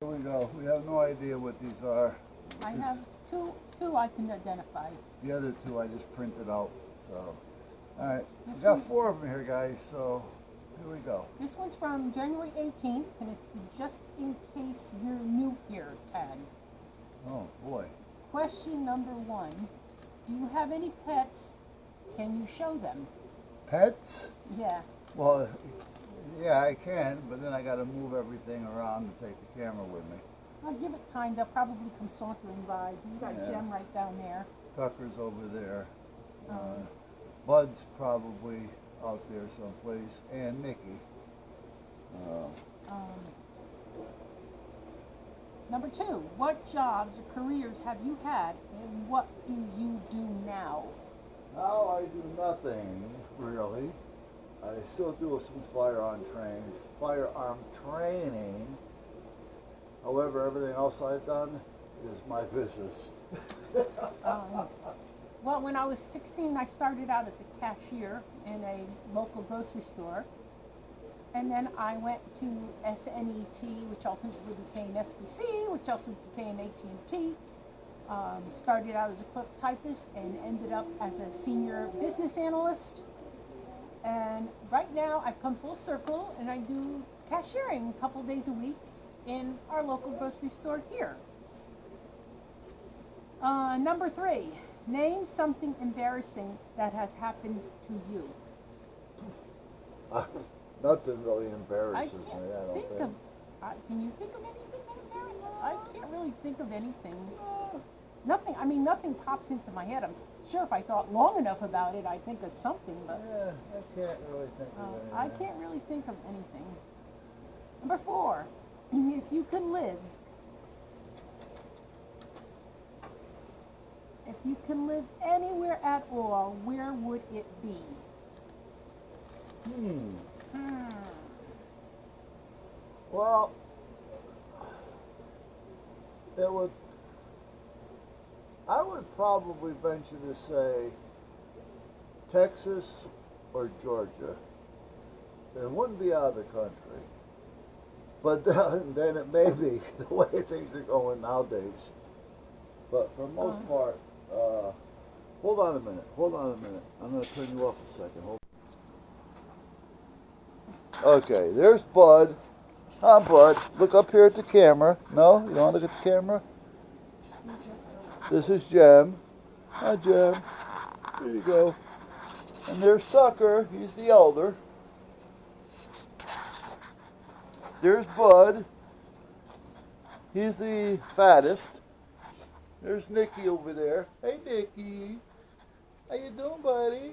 Here we go. We have no idea what these are. I have two I can identify. The other two I just printed out. So, all right, we This got one's- 4 of them here, guys. So, here we go. This one's from January 18th, and it's the just in case you're new here tag. Oh boy. Question number 1. Do you have any pets? Can you show them? Pets? Yeah. Well, yeah, I can, but then I got to move everything around to take the camera with me. I'll give it time. They'll probably come sauntering by. You got Yeah. Jem right down there. Tucker's over there. Bud's probably out there someplace, and Nikki. Number 2. What jobs or careers have you had, and what do you do now? Now I do nothing really. I still do some firearm training. However, everything else I've done is my business. Well, when I was 16, I started out as a cashier in a local grocery store. And then I went to SNET, which ultimately became SBC, which also became AT&T. Started out as a clerk typist and ended up as a senior business analyst. And right now I've come full circle and I do cashiering a couple days a week in our local grocery store here. Number 3, name something embarrassing that has happened to you. Nothing really I embarrasses can't me, I don't think think. of. Can you think of anything that embarrassing? I can't really think of anything. Nothing. I mean, nothing pops into my head. I'm sure if I thought long enough about it, I'd think of something. But Yeah, I can't really think of anything. I can't really think of anything. Number 4, if you could live anywhere at all, where would it be? Well, I would probably venture to say Texas or Georgia. It wouldn't be out of the country. But then it may be the way things are going nowadays. But for the most part, hold on a minute. I'm going to turn you off a second. Hold. Okay, there's Bud. Hi, Bud. Look up here at the camera. No? You don't want to look at the camera? This is Jem. Hi, Jem. There you go. And there's Tucker. He's the elder. There's Bud. He's the fattest. There's Nikki over there. Hey, Nikki. How you doing, buddy?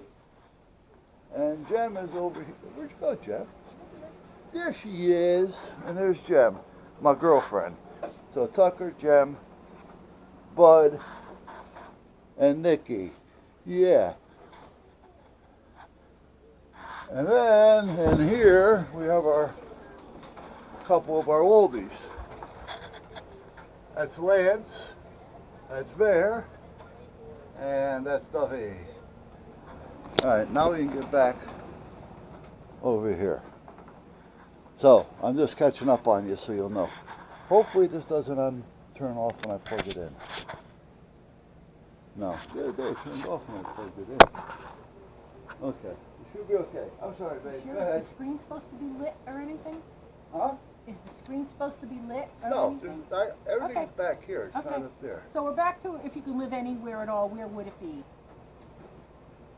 And Jem is over here. Where'd you go, Jem? There she is. And there's Jem, my girlfriend. So Tucker, Jem, Bud, and Nikki. Yeah. And then in here we have a couple of our oldies. That's Lance, that's Bear, and that's Duffy. Alright, now we can get back over here. So, I'm just catching up on you so you'll know. Hopefully this doesn't turn off when I plug it in. No, the other day it turned off when I plugged it in. Okay, it should be okay. I'm sorry, babe. Sure, Go ahead. is the screen supposed to be lit or anything? Huh? Is the screen supposed to be lit or No, anything? everything's Okay. back here. It's Okay. not up there. So we're back to if you could live anywhere at all, where would it be?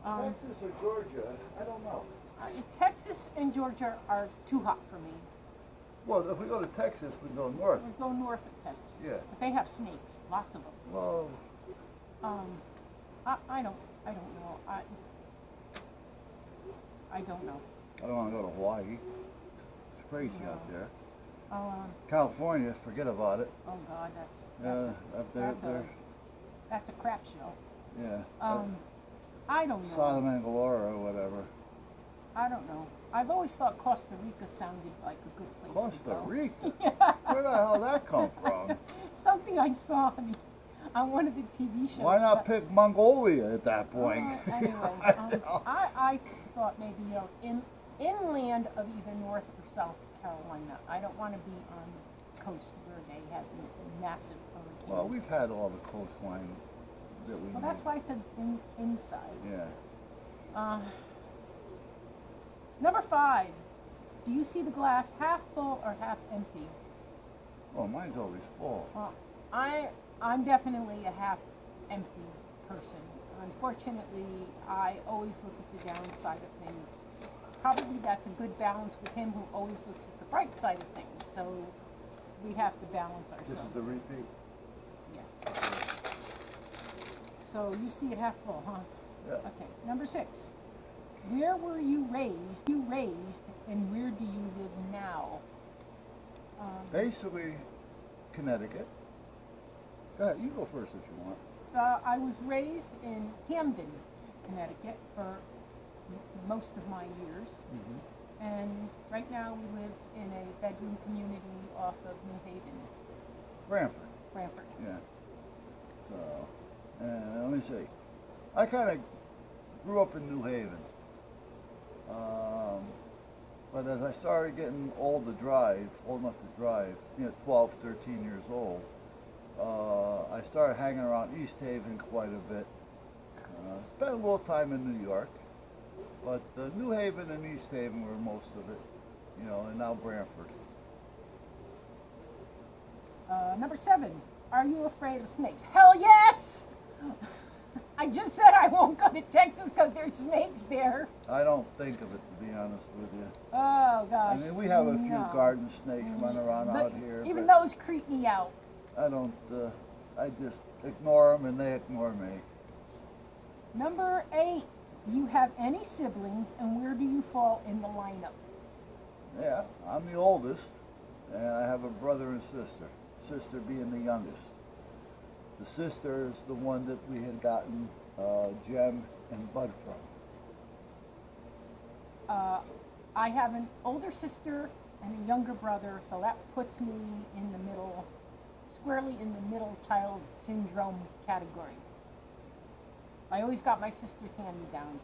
Texas or Georgia? I don't know. Texas and Georgia are too hot for me. Well, if we go to Texas, we go north. We go north of Texas. Yeah. But they have snakes, lots of them. Well, I don't know. I don't know. I don't want to go to Hawaii. It's crazy out there. Oh, California, forget about it. oh God, Up there, that's a crap show. yeah. I don't know. Sodom and Gomorrah or whatever. I don't know. I've always thought Costa Rica sounded like a good place to Costa go. Rica? Yeah. Where the hell did that come from? Something I saw on one of the TV shows. Why not pick Mongolia at that point? Anyway, I thought maybe, you know, inland of either North or South Carolina. I don't want to be on the coast where they have these massive hurricanes. Well, we've had all the coastline that we Well, need. that's why I said inside. Yeah. Number 5. Do you see the glass half full or half empty? Well, mine's always full. Well, I'm definitely a half empty person. Unfortunately, I always look at the downside of things. Probably that's a good balance with him who always looks at the bright side of things. So we have to balance This ourselves. is the repeat. Yeah. So you see it half full, huh? Yeah. Okay. Number 6. Where were you raised? And where do you live now? Basically, Connecticut. Go ahead, you go first if you want. I was raised in Hamden, Connecticut for most of my years. Mm-hmm. And right now we live in a bedroom community off of New Haven, Branford. Branford. Yeah. So, let me see. I kind of grew up in New Haven. But as I started getting old enough to drive, 12, 13 years old, I started hanging around East Haven quite a bit. Spent a little time in New York, but New Haven and East Haven were most of it, and now Branford. Number 7. Are you afraid of snakes? Hell yes! I just said I won't go to Texas because there's snakes there. I don't think of it, to be honest with you. Oh, gosh. I mean, we have a few no. garden snakes running around out here. Even but those creep me out. I don't, I just ignore them and they ignore me. Number 8. Do you have any siblings and where do you fall in the lineup? Yeah, I'm the oldest, and I have a brother and sister. Sister being the youngest. The sister is the one that we had gotten Jem and Bud from. I have an older sister and a younger brother, so that puts me in the middle, squarely in the middle child syndrome category. I always got my sister's hand-me-downs.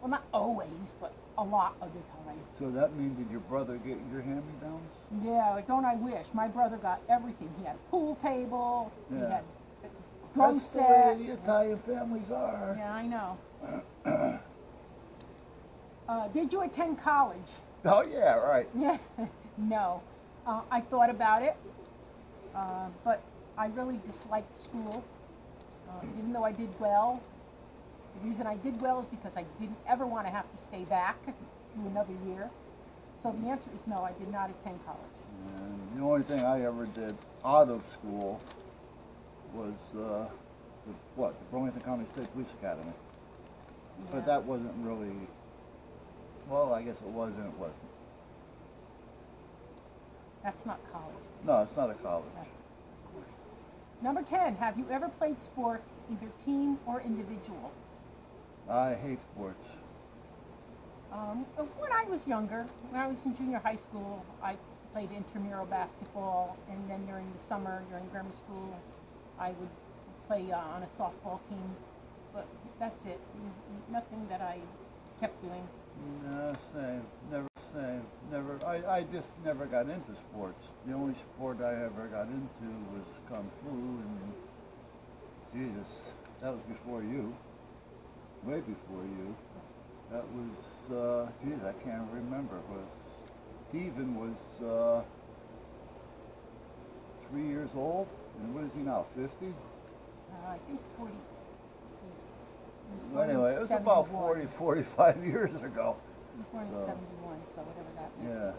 Well, not always, but a lot of the time. So that means, did your brother get your hand-me-downs? Yeah, don't I wish. My brother got everything. He had a pool table, he Yeah. had a drum That's the set. way the Italian families are. Yeah, I know. Did you attend college? Oh, yeah, right. Yeah, no. I thought about it, but I really disliked school. Even though I did well, the reason I did well is because I didn't ever want to have to stay back through another year. So the answer is no, I did not attend college. And the only thing I ever did out of school was, the Burlington County State Police Academy. Yeah. But that wasn't really, well, I guess it was and it wasn't. That's not college. No, it's not a college. That's, of course. Number 10, have you ever played sports, either team or individual? I hate sports. When I was younger, when I was in junior high school, I played intramural basketball, and then during the summer, during grammar school, I would play on a softball team. But that's it. Nothing that I kept doing. No, same. Never. I just never got into sports. The only sport I ever got into was Kung Fu, and Jesus, that was before you. Way before you. That was, I can't remember. Steven was 3 years old, and what is he now, 50? I think 40. Anyway, it was about 40, 45 years ago. Born in 71, so whatever that means. Yeah.